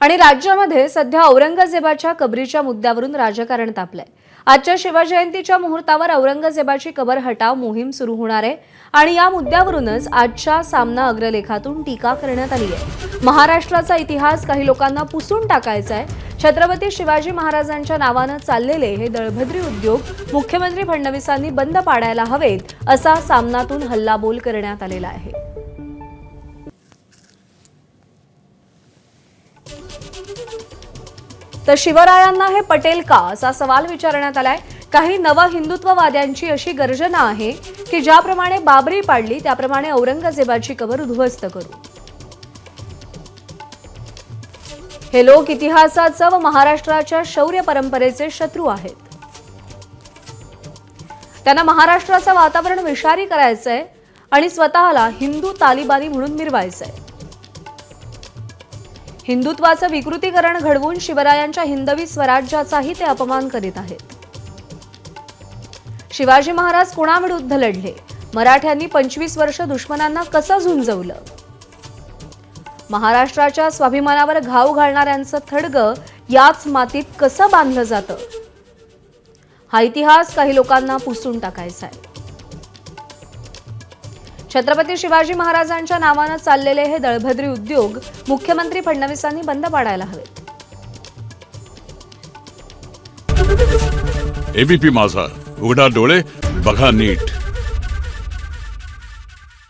आणि राज्यामध्ये सध्या औरंगजेबाच्या कबरीच्या मुद्द्यावरून राजकारण तापलंय। आजच्या शिवजयंतीच्या मुहूर्तावर औरंगजेबाची कबर हटाव मोहीम सुरू होणार आहे आणि या मुद्द्यावरूनच आजच्या सामना अग्रलेखातून टीका करण्यात आली आहे। महाराष्ट्राचा इतिहास काही लोकांना पुसून टाकायचा आहे। छत्रपती शिवाजी महाराजांच्या नावाने चाललेले हे दळभद्री उद्योग मुख्यमंत्री फडणवीसांनी बंद पाडायला हवेत असा सामनातून हल्लाबोल करण्यात आलेला आहे। तर शिवरायांना हे पटेल का असा सवाल विचारण्यात आलाय। काही नव हिंदुत्ववाद्यांची अशी गर्जना आहे की ज्याप्रमाणे बाबरी पाडली त्याप्रमाणे औरंगजेबाची कबर उद्ध्वस्त करू। हे लोक इतिहासाचे व महाराष्ट्राच्या शौर्य परंपरेचे शत्रू आहेत। त्यांना महाराष्ट्राचं वातावरण विषारी करायचंय आणि स्वतःला हिंदू तालिबानी म्हणून मिरवायचंय। हिंदुत्वाचं विकृतीकरण घडवून शिवरायांच्या हिंदवी स्वराज्याचाही ते अपमान करीत आहेत। शिवाजी महाराज कोणाविरुद्ध लढले? मराठ्यांनी 25 वर्ष दुश्मनांना कसं झुंजवलं? महाराष्ट्राच्या स्वाभिमानावर घाव घालणाऱ्यांचं थडगं याच मातीत कसं बांधलं जातं? हा इतिहास काही लोकांना पुसून टाकायचा आहे। छत्रपती शिवाजी महाराजांच्या नावाने चाललेले हे दळभद्री उद्योग मुख्यमंत्री फडणवीसांनी बंद पाडायला हवेत। एबीपी माझा, उघडा डोळे बघा नीट।